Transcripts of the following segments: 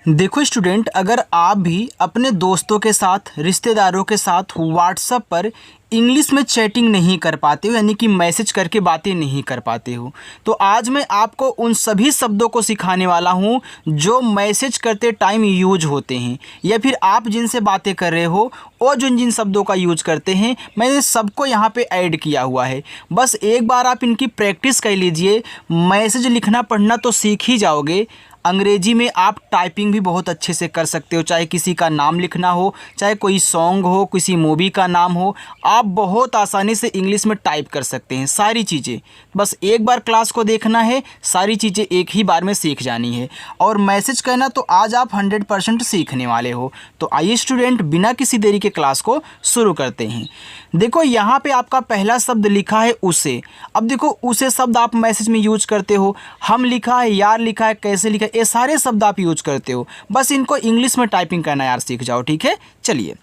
देखो स्टूडेंट, अगर आप भी अपने दोस्तों के साथ, रिश्तेदारों के साथ व्हाट्सएप पर इंग्लिश में चैटिंग नहीं कर पाते हो, यानी कि मैसेज करके बातें नहीं कर पाते हो, तो आज मैं आपको उन सभी शब्दों को सिखाने वाला हूं जो मैसेज करते टाइम यूज होते हैं, या फिर आप जिनसे बातें कर रहे हो और जिन जिन शब्दों का यूज करते हैं मैंने सबको यहाँ पे ऐड किया हुआ है। बस एक बार आप इनकी प्रैक्टिस कर लीजिए, मैसेज लिखना पढ़ना तो सीख ही जाओगे। अंग्रेजी में आप टाइपिंग भी बहुत अच्छे से कर सकते हो, चाहे किसी का नाम लिखना हो, चाहे कोई सॉन्ग हो, किसी मूवी का नाम हो, आप बहुत आसानी से इंग्लिश में टाइप कर सकते हैं सारी चीज़ें। बस एक बार क्लास को देखना है, सारी चीज़ें एक ही बार में सीख जानी है। और मैसेज करना तो आज आप 100% सीखने वाले हो। तो आइए स्टूडेंट, बिना किसी देरी के क्लास को शुरू करते हैं। देखो यहाँ पे आपका पहला शब्द लिखा है उसे। अब देखो उसे शब्द आप मैसेज में यूज करते हो, हम लिखा है, यार लिखा है, कैसे लिखा है, ये सारे शब्द आप यूज करते हो। बस इनको इंग्लिश में टाइपिंग करना यार सीख जाओ, ठीक है। चलिए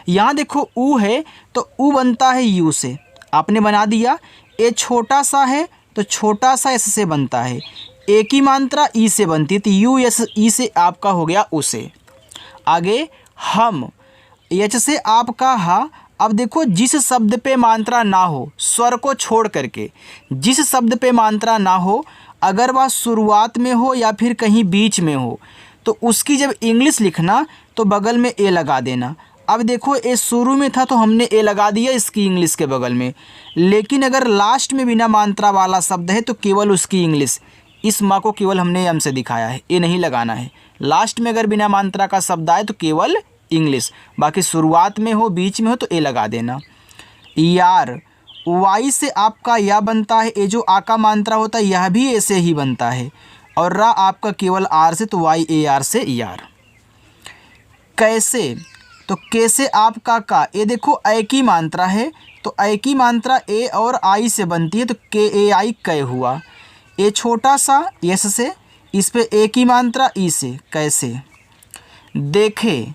यहाँ देखो ऊ है तो ऊ बनता है यू से, आपने बना दिया। ए छोटा सा है तो छोटा सा एस से बनता है। ए की मात्रा ई से बनती है तो यू एस ई से आपका हो गया उसे। आगे हम, एच से आपका हा। अब देखो जिस शब्द पे मात्रा ना हो, स्वर को छोड़ करके जिस शब्द पे मात्रा ना हो, अगर वह शुरुआत में हो या फिर कहीं बीच में हो, तो उसकी जब इंग्लिश लिखना तो बगल में ए लगा देना। अब देखो ए शुरू में था तो हमने ए लगा दिया इसकी इंग्लिश के बगल में, लेकिन अगर लास्ट में बिना मात्रा वाला शब्द है तो केवल उसकी इंग्लिश, इस माँ को केवल हमने एम से दिखाया है, ए नहीं लगाना है। लास्ट में अगर बिना मात्रा का शब्द आए तो केवल इंग्लिश, बाकी शुरुआत में हो बीच में हो तो ए लगा देना। यार, वाई से आपका या बनता है, ए जो आ का मात्रा होता है यह भी ए से ही बनता है, और रा आपका केवल आर से तो वाई ए आर से यार। कैसे, तो कैसे आपका का, ए देखो ए की मात्रा है तो ए की मात्रा ए और आई से बनती है तो के ए आई कै हुआ। ए छोटा सा यस से, इस पे ए की मात्रा ई से, कैसे। देखे,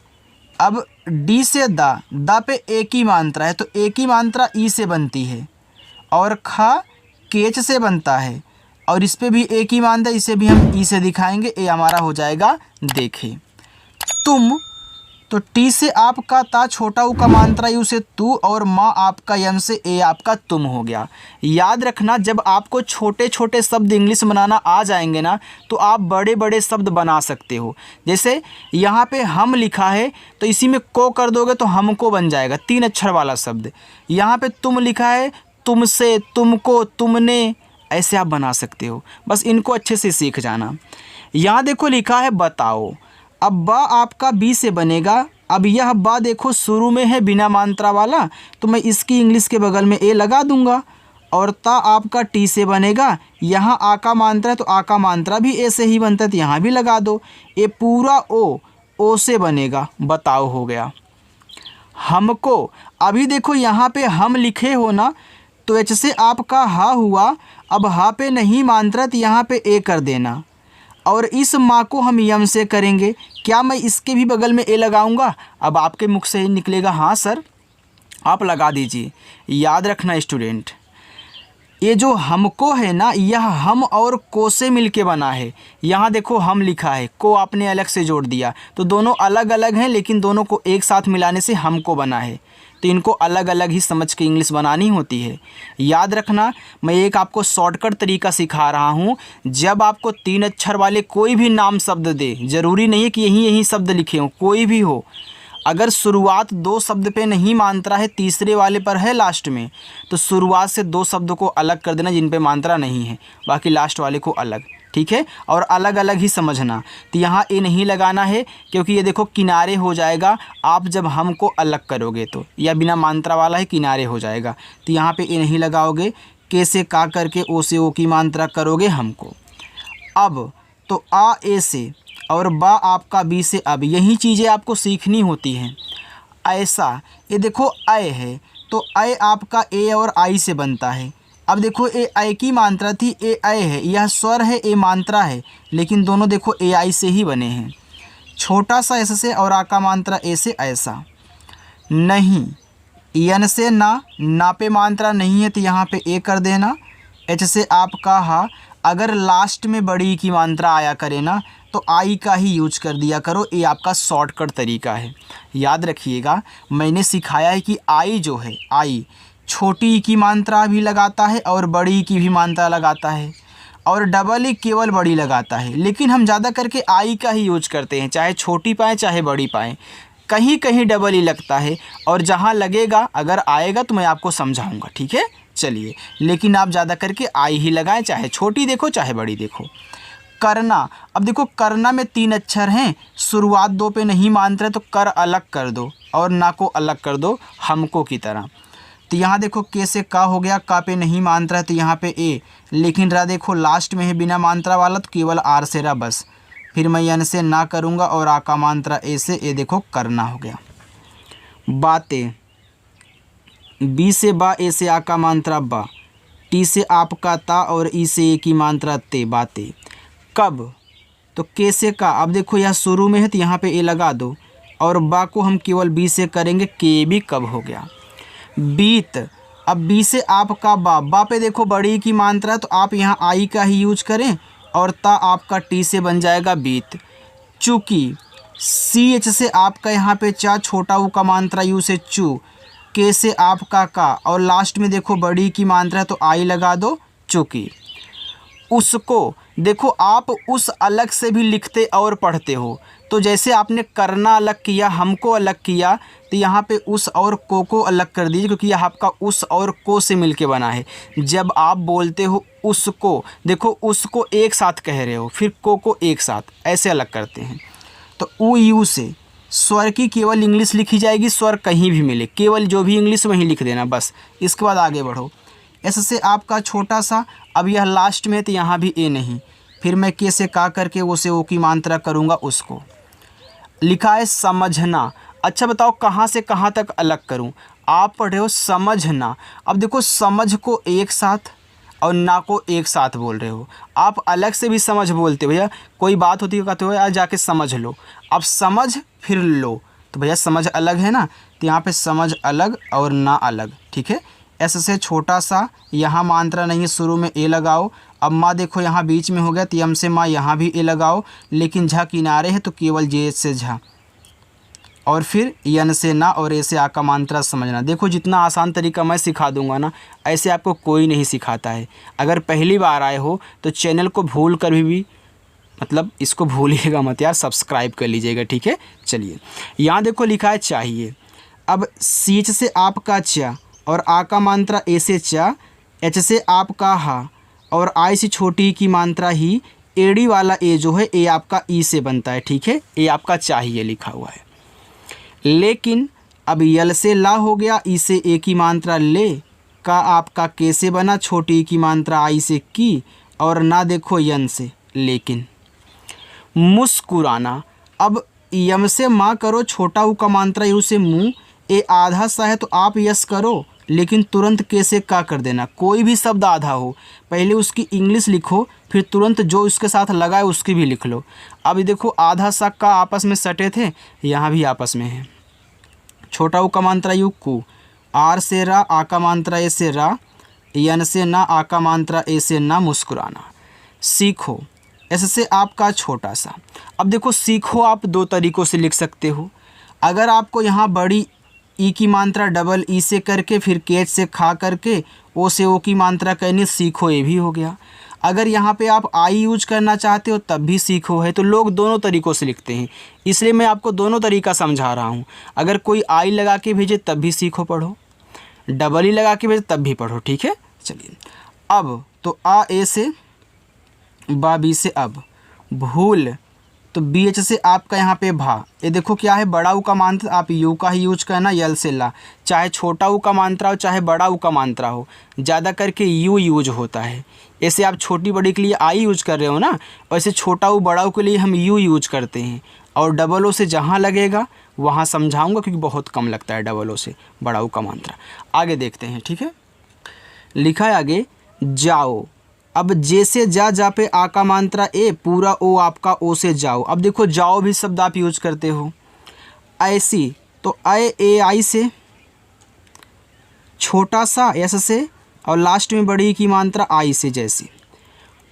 अब डी से दा पे ए की मात्रा है तो ए की मात्रा ई से बनती है, और खा केच से बनता है, और इस पे भी ए की मात्रा, इसे भी हम ई से दिखाएंगे, ए हमारा हो जाएगा देखे। तुम, तो टी से आपका ता, छोटा ऊ का मात्रा यू से तू, और माँ आपका यम से ए आपका तुम हो गया। याद रखना, जब आपको छोटे छोटे शब्द इंग्लिश बनाना आ जाएंगे ना तो आप बड़े बड़े शब्द बना सकते हो। जैसे यहाँ पे हम लिखा है तो इसी में को कर दोगे तो हमको बन जाएगा, 3 अक्षर वाला शब्द। यहाँ पे तुम लिखा है, तुमसे, तुमको, तुमने, ऐसे आप बना सकते हो। बस इनको अच्छे से सीख जाना। यहाँ देखो लिखा है बताओ, अब बा आपका बी से बनेगा। अब यह बा देखो शुरू में है बिना मात्रा वाला तो मैं इसकी इंग्लिश के बगल में ए लगा दूंगा, और ता आपका टी से बनेगा। यहाँ आ का मात्रा है तो आ का मात्रा भी ए से ही बनता है तो यहाँ भी लगा दो। ए पूरा ओ से बनेगा, बताओ हो गया। हमको, अभी देखो यहाँ पे हम लिखे हो ना तो एच से आपका हा हुआ। अब हा पे नहीं मात्रा तो यहाँ पे ए कर देना, और इस माँ को हम यम से करेंगे। क्या मैं इसके भी बगल में ए लगाऊंगा? अब आपके मुख से ही निकलेगा हाँ सर, आप लगा दीजिए। याद रखना स्टूडेंट, ये जो हमको है ना, यह हम और को से मिलके बना है। यहाँ देखो हम लिखा है, को आपने अलग से जोड़ दिया, तो दोनों अलग अलग हैं लेकिन दोनों को एक साथ मिलाने से हमको बना है। तो इनको अलग अलग ही समझ के इंग्लिश बनानी होती है। याद रखना, मैं एक आपको शॉर्टकट तरीका सिखा रहा हूँ। जब आपको 3 अक्षर वाले कोई भी नाम शब्द दे, ज़रूरी नहीं है कि यही शब्द लिखे हों, कोई भी हो, अगर शुरुआत 2 शब्द पे नहीं मात्रा है, तीसरे वाले पर है लास्ट में, तो शुरुआत से 2 शब्दों को अलग कर देना जिन पे मात्रा नहीं है, बाकी लास्ट वाले को अलग, ठीक है। और अलग अलग ही समझना। तो यहाँ ए नहीं लगाना है क्योंकि ये देखो किनारे हो जाएगा, आप जब हमको अलग करोगे तो, या बिना मात्रा वाला है किनारे हो जाएगा, तो यहाँ पे ए नहीं लगाओगे। के से का करके ओ से ओ की मात्रा करोगे हमको। अब तो आ ए से और बा आपका बी से, अब यही चीज़ें आपको सीखनी होती हैं। ऐसा, ये देखो अय है तो अय आपका ए और आई से बनता है। अब देखो ए आई की मात्रा थी, ए अय है, यह स्वर है, ए मात्रा है, लेकिन दोनों देखो ए आई से ही बने हैं। छोटा सा एस से और आ का मात्रा ए से ऐसा। नहीं, यन से ना पे मात्रा नहीं है तो यहाँ पे ए कर देना। एच से आपका हा, अगर लास्ट में बड़ी की मात्रा आया करे ना तो आई का ही यूज कर दिया करो। ये आपका शॉर्टकट तरीका है। याद रखिएगा, मैंने सिखाया है कि आई जो है, आई छोटी ई की मात्रा भी लगाता है और बड़ी ई की भी मात्रा लगाता है, और डबल ई केवल बड़ी लगाता है। लेकिन हम ज़्यादा करके आई का ही यूज करते हैं, चाहे छोटी पाएँ चाहे बड़ी पाएँ। कहीं कहीं डबल ई लगता है, और जहाँ लगेगा अगर आएगा तो मैं आपको समझाऊंगा, ठीक है। चलिए, लेकिन आप ज़्यादा करके आई ही लगाएं, चाहे छोटी देखो चाहे बड़ी देखो। करना, अब देखो करना में 3 अक्षर हैं, शुरुआत 2 पे नहीं मानते हैं तो कर अलग कर दो और ना को अलग कर दो, हमको की तरह। तो यहाँ देखो के से का हो गया, का पे नहीं मात्रा है तो यहाँ पे ए, लेकिन रा देखो लास्ट में है बिना मात्रा वाला तो केवल आर से रा बस। फिर मैं यन से ना करूँगा और आ का मात्रा ए से, ए देखो करना हो गया। बातें, बी से बा, ए से आ का मात्रा बा, टी से आप का ता और ई से ए की मात्रा ते, बातें। कब, तो के से का, अब देखो यह शुरू में है तो यहाँ पे ए लगा दो, और बा को हम केवल बी से करेंगे, के भी कब हो गया। बीत, अब बी से आप का बा, बा पे देखो बड़ी की मात्रा है तो आप यहाँ आई का ही यूज करें, और ता आपका टी से बन जाएगा बीत। चूँकि, सी एच से आपका यहाँ पे चा, छोटा ऊ का मात्रा यू से चू, के से आपका का, और लास्ट में देखो बड़ी की मात्रा है तो आई लगा दो, चूँकि। उसको, देखो आप उस अलग से भी लिखते और पढ़ते हो, तो जैसे आपने करना अलग किया, हमको अलग किया, तो यहाँ पे उस और को अलग कर दीजिए, क्योंकि यह आपका उस और को से मिलके बना है। जब आप बोलते हो उसको, देखो उसको एक साथ कह रहे हो, फिर को एक साथ ऐसे अलग करते हैं। तो ऊ यू से स्वर की केवल इंग्लिश लिखी जाएगी, स्वर कहीं भी मिले केवल जो भी इंग्लिश वहीं लिख देना बस। इसके बाद आगे बढ़ो। एस से आपका छोटा सा, अब यह लास्ट में तो यहाँ भी ए नहीं, फिर मैं के से का करके वो से ओ की मात्रा करूँगा, उसको। लिखा है समझना। अच्छा बताओ कहाँ से कहाँ तक अलग करूँ। आप पढ़ रहे हो समझना, अब देखो समझ को एक साथ और ना को एक साथ बोल रहे हो। आप अलग से भी समझ बोलते हो, भैया कोई बात होती है कहते हो यार जाके समझ लो। अब समझ फिर लो, तो भैया समझ अलग है ना, तो यहाँ पे समझ अलग और ना अलग, ठीक है। एस से छोटा सा, यहाँ मात्रा नहीं है, शुरू में ए लगाओ। अब माँ देखो यहाँ बीच में हो गया, तो यम से माँ यहाँ भी ए लगाओ, लेकिन झा किनारे है तो केवल जे से झा, और फिर यन से ना और ए से आ का मात्रा समझना। देखो जितना आसान तरीका मैं सिखा दूंगा ना, ऐसे आपको कोई नहीं सिखाता है। अगर पहली बार आए हो तो चैनल को भूल कर भी मतलब इसको भूलिएगा मत यार, सब्सक्राइब कर लीजिएगा, ठीक है। चलिए यहाँ देखो लिखा है चाहिए। अब सी एच से आपका चा और आ का मात्रा ए से चा, एच से आपका हा और आई से छोटी की मात्रा ही, एडी वाला ए जो है ए आपका ई से बनता है, ठीक है। ए आपका चाहिए लिखा हुआ है। लेकिन अब यल से ला हो गया, ई से ए की मात्रा ले, का आपका के से बना, छोटी की मात्रा आई से की, और ना देखो यन से लेकिन। मुस्कुराना, अब यम से माँ करो, छोटा ऊ का मात्रा यू से मुँह, ए आधा सा है तो आप यस करो, लेकिन तुरंत के से का कर देना। कोई भी शब्द आधा हो पहले उसकी इंग्लिश लिखो, फिर तुरंत जो उसके साथ लगा है उसकी भी लिख लो। अब देखो आधा सा का आपस में सटे थे, यहाँ भी आपस में है। छोटा ऊ का मात्रा यू कु, आर से रा, आ का मात्रा ए से रा, यन से ना, आ का मात्रा ए से ना, मुस्कुराना। सीखो, ऐसे से आपका छोटा सा। अब देखो सीखो आप 2 तरीक़ों से लिख सकते हो। अगर आपको यहाँ बड़ी ई की मात्रा डबल ई से करके फिर केच से खा करके ओ से ओ की मात्रा कहनी, सीखो ये भी हो गया। अगर यहाँ पे आप आई यूज करना चाहते हो तब भी सीखो है। तो लोग दोनों तरीक़ों से लिखते हैं, इसलिए मैं आपको दोनों तरीका समझा रहा हूँ। अगर कोई आई लगा के भेजे तब भी सीखो पढ़ो, डबल ई लगा के भेजे तब भी पढ़ो, ठीक है। चलिए अब तो आ ए से, बा बी से, अब भूल, तो बी एच से आपका यहाँ पे भा, ये देखो क्या है बड़ा ऊ का मात्रा आप यू का ही यूज करना, यल से ला, चाहे छोटा ऊ का मात्रा हो चाहे बड़ा ऊ का मात्रा हो, ज़्यादा करके यू यूज होता है। ऐसे आप छोटी बड़ी के लिए आई यूज कर रहे हो ना, वैसे छोटा ऊ बड़ा ऊ के लिए हम यू यूज करते हैं। और डबल ओ से जहाँ लगेगा वहाँ समझाऊँगा, क्योंकि बहुत कम लगता है डबल ओ से बड़ा ऊ का मात्रा। आगे देखते हैं, ठीक है। लिखा है आगे जाओ। अब जे से जा पे आ का मात्रा ए, पूरा ओ आपका ओ से जाओ। अब देखो जाओ भी शब्द आप यूज करते हो। ऐसी, तो ए आई से, छोटा सा एस से, और लास्ट में बड़ी की मात्रा आई से, जैसी।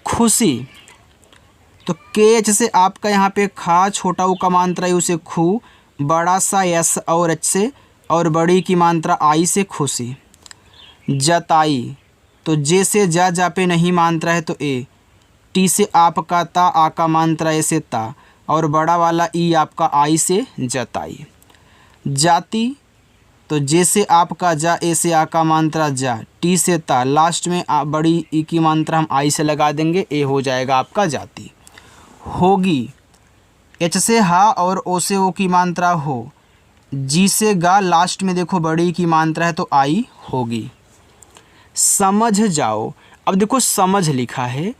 खुशी, तो के एच से आपका यहाँ पे खा, छोटा ऊ का मात्रा यू से खू, बड़ा सा यस और एच से, और बड़ी की मात्रा आई से खुशी। जताई, तो जे से जा पे नहीं मात्रा है तो ए। टी से आपका ता, आ का मात्रा ए से ता, और बड़ा वाला ई आपका आई से जताई। जाति, तो जे से आपका जा, ए से आ का मात्रा जा, टी से ता, लास्ट में बड़ी ई की मात्रा हम आई से लगा देंगे, ए हो जाएगा आपका जाति। होगी, एच से हा और ओ से ओ की मात्रा हो, जी से गा, लास्ट में देखो बड़ी की मात्रा है तो आई होगी। समझ जाओ, अब देखो समझ लिखा है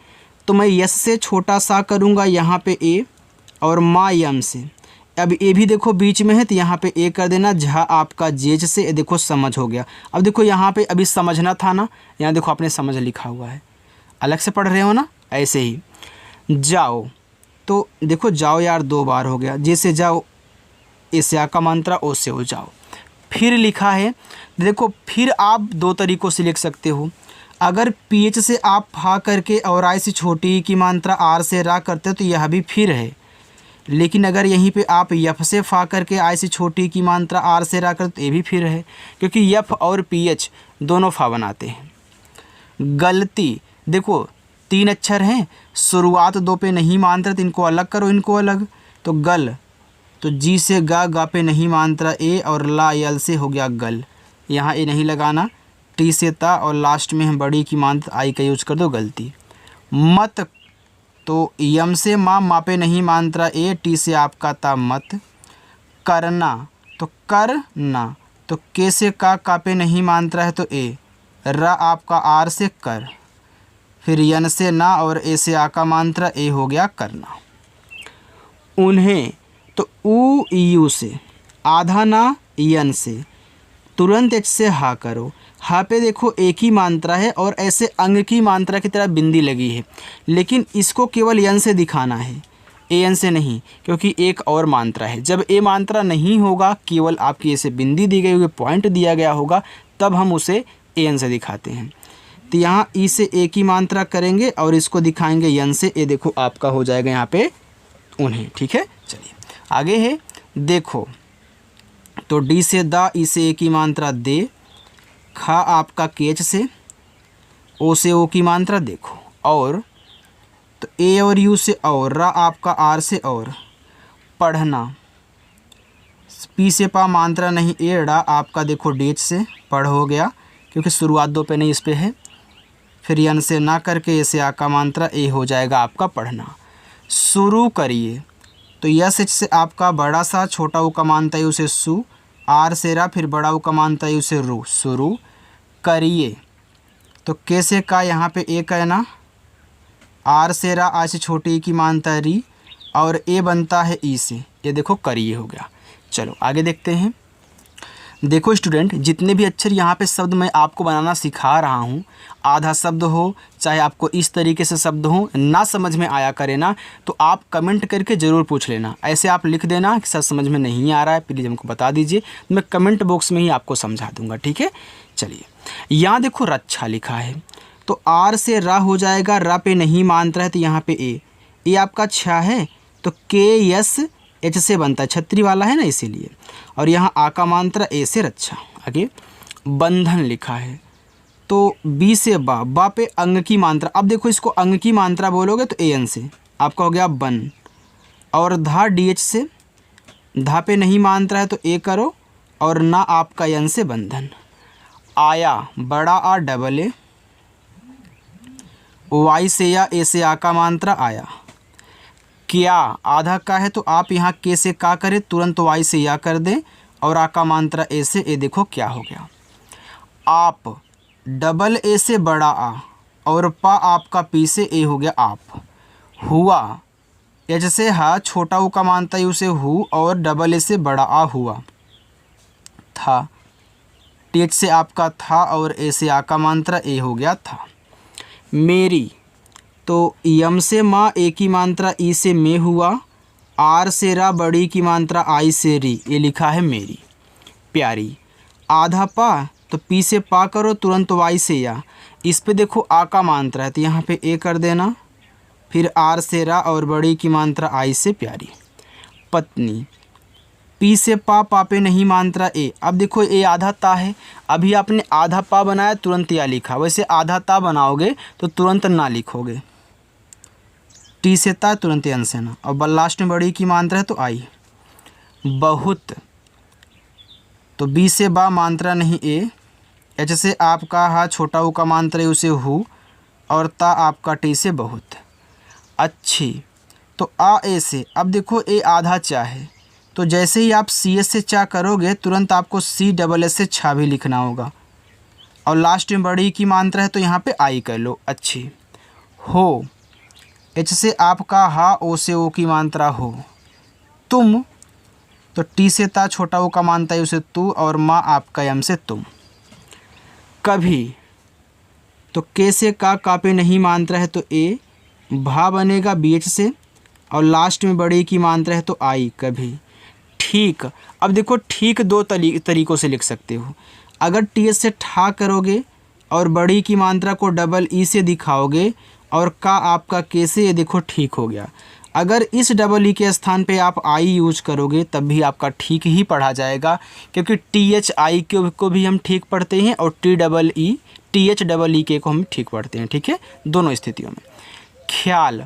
तो मैं यस से छोटा सा करूँगा यहाँ पे ए, और माँ यम से। अब ए भी देखो बीच में है तो यहाँ पे ए कर देना, झा आपका जेज से, देखो समझ हो गया। अब देखो यहाँ पे अभी समझना था ना, यहाँ देखो आपने समझ लिखा हुआ है, अलग से पढ़ रहे हो ना, ऐसे ही। जाओ, तो देखो जाओ यार 2 बार हो गया, जैसे जाओ ए से आ का मात्रा, ओ से हो जाओ। फिर लिखा है, देखो फिर आप 2 तरीक़ों से लिख सकते हो। अगर पी एच से आप फा करके और आई से छोटी की मात्रा आर से रा करते हो तो यह भी फिर है। लेकिन अगर यहीं पे आप यफ से फा करके आई से छोटी की मात्रा आर से रा करते तो ये भी फिर है, क्योंकि यफ और पी एच दोनों फा बनाते हैं। गलती, देखो 3 अक्षर हैं, शुरुआत 2 पे नहीं मात्रा तो इनको अलग करो, इनको अलग। तो गल, तो जी से गा पे नहीं मात्रा ए, और ला यल से हो गया गल, यहाँ ए नहीं लगाना। टी से ता, और लास्ट में हम बड़ी की मात्रा आई का यूज कर दो, गलती। मत, तो यम से माँ पे नहीं मात्रा ए, टी से आपका ता मत। करना, तो करना, तो के से का पे नहीं मात्रा है तो ए, रा आपका आर से कर, फिर यन से ना और ए से आ का मात्रा ए हो गया करना। उन्हें, तो ऊ यू से, आधा ना यन से, तुरंत एच से हा करो। हा पे देखो एक ही मात्रा है और ऐसे अंग की मात्रा की तरह बिंदी लगी है, लेकिन इसको केवल यन से दिखाना है, ए एन से नहीं, क्योंकि एक और मात्रा है। जब ए मात्रा नहीं होगा, केवल आपकी ऐसे बिंदी दी गई होगी, पॉइंट दिया गया होगा, तब हम उसे ए एन से दिखाते हैं। तो यहाँ ई से ए की मात्रा करेंगे और इसको दिखाएंगे यन से, ए देखो आपका हो जाएगा यहाँ पे उन्हें। ठीक है, चलिए आगे है, देखो तो डी से दा, ई से ए की मात्रा दे, खा आपका केच से, ओ से ओ की मात्रा देखो, और तो ए और यू से और, रा आपका आर से और। पढ़ना, पी से पा मात्रा नहीं ए, ड़ा आपका देखो डेच से पढ़ हो गया, क्योंकि शुरुआत 2 पे नहीं इस पे है। फिर यन से ना करके ए से आ का मात्रा ए हो जाएगा आपका पढ़ना। शुरू करिए, तो यस एच से आपका बड़ा सा, छोटा ऊ का मात्रा यू से सु, आर से रा, फिर बड़ा ऊ का मात्रा यू से रू, शुरू करिए। तो के से का यहाँ पे ए कहना, आर से रा, आ से छोटी की मात्रा री, और ए बनता है ई से, ये देखो करिए हो गया। चलो आगे देखते हैं। देखो स्टूडेंट, जितने भी अक्षर यहाँ पे शब्द मैं आपको बनाना सिखा रहा हूँ, आधा शब्द हो चाहे आपको इस तरीके से शब्द हो, ना समझ में आया करे ना, तो आप कमेंट करके ज़रूर पूछ लेना। ऐसे आप लिख देना कि सर समझ में नहीं आ रहा है, प्लीज़ हमको बता दीजिए, मैं कमेंट बॉक्स में ही आपको समझा दूँगा। ठीक है, चलिए यहाँ देखो रक्षा लिखा है, तो आर से रा हो जाएगा, रा पे नहीं मात्रा है तो यहाँ पे ए आपका छा है, तो के यस एच से बनता है, छतरी वाला है ना इसीलिए, और यहाँ आ का मात्रा ए से रक्षा। आगे बंधन लिखा है, तो बी से बा पे अंग की मात्रा, अब देखो इसको अंग की मात्रा बोलोगे तो ए एन से आपका हो गया बन, और धा डी एच से, धा पे नहीं मात्रा है तो ए करो, और ना आपका यन से बंधन। आया, बड़ा आ डबल ए, वाई से या ए से आ का मात्रा आया। क्या, आधा का है तो आप यहाँ के से का करें, तुरंत वाई से या कर दें, और आ का मात्रा ए से, ए देखो क्या हो गया। आप, डबल ए से बड़ा आ, और पा आपका पी से ए हो गया आप। हुआ, एच से हा, छोटा ऊ का मात्रा यू से हु, और डबल ए से बड़ा आ हुआ। था, टेच से आपका था, और ए से आ का मात्रा ए हो गया था। मेरी, तो यम से माँ, ए की मात्रा ई से में हुआ, आर से रा, बड़ी की मात्रा आई से री, ये लिखा है मेरी। प्यारी, आधा पा, तो पी से पा करो, तुरंत वाई से या, इस पे देखो आ का मात्रा है तो यहाँ पे ए कर देना, फिर आर से रा और बड़ी की मात्रा आई से प्यारी। पत्नी, पी से पा, पा पे नहीं मात्रा ए। अब देखो ए आधा ता है, अभी आपने आधा पा बनाया तुरंत या लिखा, वैसे आधा ता बनाओगे तो तुरंत ना लिखोगे। टी से ता तुरंत अन से ना, और लास्ट में बड़ी की मात्रा है तो आई। बहुत, तो बी से बा मात्रा नहीं ए। एच से आपका हा, छोटा ऊ का मात्रा है उसे हु, और ता आपका टी से बहुत। अच्छी, तो आ ए से, अब देखो ए आधा चा है, तो जैसे ही आप सी एस से चा करोगे तुरंत आपको सी डबल एस से छा भी लिखना होगा, और लास्ट में बड़ी की मात्रा है तो यहाँ पे आई कर लो। अच्छी। हो, एच से आपका हा, ओ से ओ की मात्रा हो। तुम, तो टी से ता, छोटा ओ का मात्रा है उसे तू, और माँ आपका यम से तुम। कभी, तो के से का पे नहीं मात्रा है तो ए, भा बनेगा बी एच से, और लास्ट में बड़ी की मात्रा है तो आई। कभी। ठीक, अब देखो ठीक दो तरीक़ों से लिख सकते हो। अगर टी एस से ठा करोगे और बड़ी की मात्रा को डबल ई से दिखाओगे और का आपका के से, ये देखो ठीक हो गया। अगर इस डबल ई के स्थान पे आप आई यूज करोगे तब भी आपका ठीक ही पढ़ा जाएगा, क्योंकि टी एच आई को भी हम ठीक पढ़ते हैं और T double E T H double E के को हम ठीक पढ़ते हैं। ठीक है, दोनों स्थितियों में। ख्याल,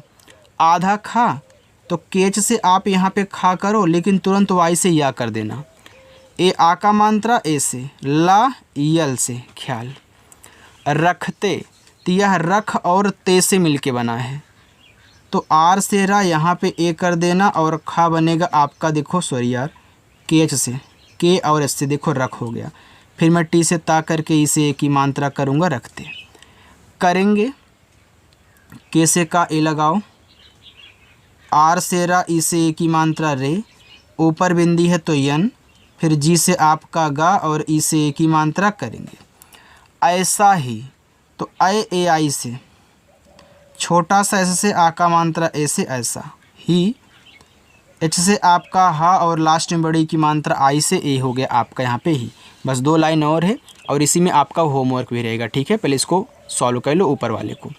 आधा खा, तो केच से आप यहाँ पे खा करो लेकिन तुरंत वाई से या कर देना। ए आ का मात्रा ए से, ला यल से ख्याल। रखते, तो यह रख और ते से मिलके बना है, तो आर से रा यहाँ पे ए कर देना, और खा बनेगा आपका देखो सॉरी यार केच से, के और एस से देखो रख हो गया। फिर मैं टी से ता करके इसे ए की मात्रा करूँगा रखते। करेंगे, के से का ए लगाओ, आर से रा ई से ए की मात्रा रे, ऊपर बिंदी है तो यन, फिर जी से आपका गा और ई से ए की मात्रा करेंगे। ऐसा ही, तो ए आई से, छोटा सा ऐसे से आ का मात्रा ऐसे ऐसा ही। एच से आपका हा और लास्ट में बड़ी की मात्रा आई से ए हो गया आपका यहाँ पे ही। बस 2 लाइन और है और इसी में आपका होमवर्क भी रहेगा। ठीक है, पहले इसको सॉल्व कर लो। ऊपर वाले को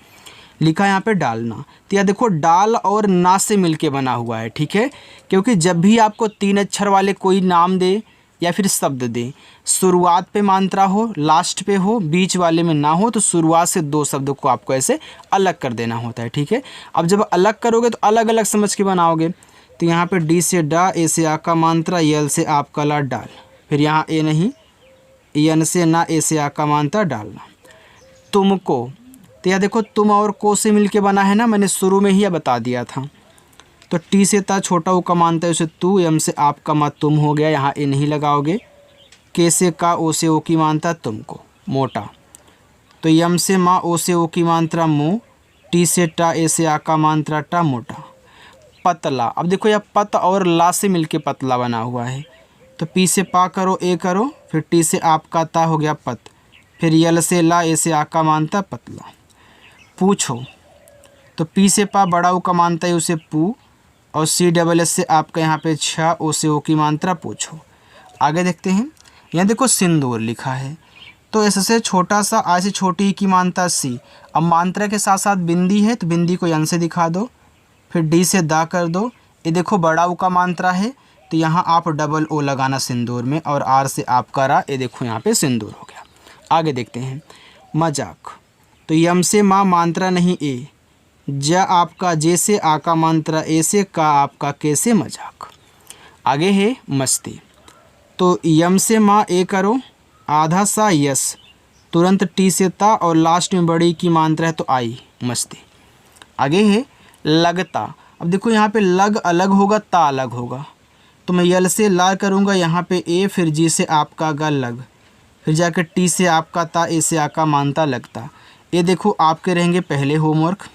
लिखा यहाँ पे डालना, तो यह देखो डाल और ना से मिलके बना हुआ है। ठीक है, क्योंकि जब भी आपको 3 अक्षर वाले कोई नाम दे या फिर शब्द दे, शुरुआत पे मात्रा हो, लास्ट पे हो, बीच वाले में ना हो, तो शुरुआत से 2 शब्दों को आपको ऐसे अलग कर देना होता है। ठीक है, अब जब अलग करोगे तो अलग अलग समझ के बनाओगे। तो यहाँ पे डी से डा, ए से आ का मात्रा, यल से आपका ला डाल, फिर यहाँ ए नहीं, यन से ना, ए से आ का मात्रा डालना। तुमको, तो यह देखो तुम और को से मिलके बना है ना, मैंने शुरू में ही यह बता दिया था। तो टी से ता, छोटा ऊ का मानता है उसे तू, एम से आपका मा तुम हो गया, यहाँ ए नहीं लगाओगे। के से का, ओ से ओ की मानता तुमको, मोटा, तो यम से माँ, ओ से ओ की मात्रा मो, टी से टा, ए से आ का मात्रा टा, मोटा। पतला, अब देखो यह पत और ला से मिलके पतला बना हुआ है, तो पी से पा करो, ए करो, फिर टी से आपका ता हो गया पत, फिर यल से ला, ए से आ का मानता पतला। पूछो, तो पी से पा, बड़ा ऊ का मानता है उसे पू, और सी डबल एस से आपका यहाँ पे छा, ओ से ओ की मात्रा पूछो। आगे देखते हैं, यहाँ देखो सिंदूर लिखा है, तो इससे छोटा सा, आ से छोटी की मात्रा सी। अब मात्रा के साथ साथ बिंदी है तो बिंदी को यन से दिखा दो, फिर डी से दा कर दो। ये देखो बड़ा ऊ का मात्रा है तो यहाँ आप डबल ओ लगाना सिंदूर में, और आर से आपका रा, ये देखो यहाँ पे सिंदूर हो गया। आगे देखते हैं, मजाक, तो यम से माँ मात्रा नहीं ए, ज आपका जे से आ का मात्रा ए से का आपका के से मजाक। आगे है मस्ती, तो यम से माँ ए करो, आधा सा यस, तुरंत टी से ता और लास्ट में बड़ी की मात्रा है तो आई, मस्ती। आगे है लगता, अब देखो यहाँ पे लग अलग होगा, ता अलग होगा, तो मैं यल से ला करूँगा यहाँ पे ए, फिर जी से आपका गा लग, फिर जाकर टी से आपका ता, ए से आका मानता लगता। ये देखो आपके रहेंगे पहले होमवर्क,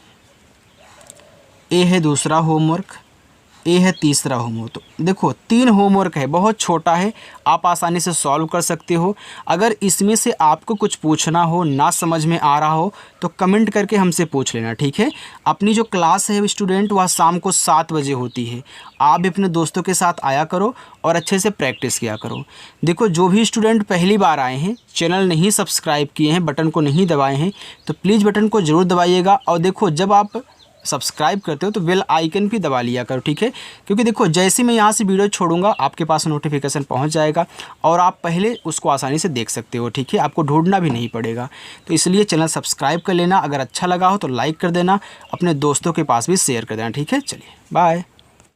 ए है दूसरा होमवर्क, ए है तीसरा होमवर्क। तो देखो 3 होमवर्क है, बहुत छोटा है, आप आसानी से सॉल्व कर सकते हो। अगर इसमें से आपको कुछ पूछना हो, ना समझ में आ रहा हो, तो कमेंट करके हमसे पूछ लेना, ठीक है। अपनी जो क्लास है स्टूडेंट, वह शाम को 7 बजे होती है। आप भी अपने दोस्तों के साथ आया करो और अच्छे से प्रैक्टिस किया करो। देखो जो भी स्टूडेंट पहली बार आए हैं, चैनल नहीं सब्सक्राइब किए हैं, बटन को नहीं दबाए हैं, तो प्लीज़ बटन को ज़रूर दबाइएगा। और देखो जब आप सब्सक्राइब करते हो तो बेल आइकन भी दबा लिया करो, ठीक है। क्योंकि देखो जैसे मैं यहाँ से वीडियो छोड़ूंगा आपके पास नोटिफिकेशन पहुँच जाएगा और आप पहले उसको आसानी से देख सकते हो, ठीक है। आपको ढूंढना भी नहीं पड़ेगा। तो इसलिए चैनल सब्सक्राइब कर लेना, अगर अच्छा लगा हो तो लाइक कर देना, अपने दोस्तों के पास भी शेयर कर देना, ठीक है। चलिए बाय।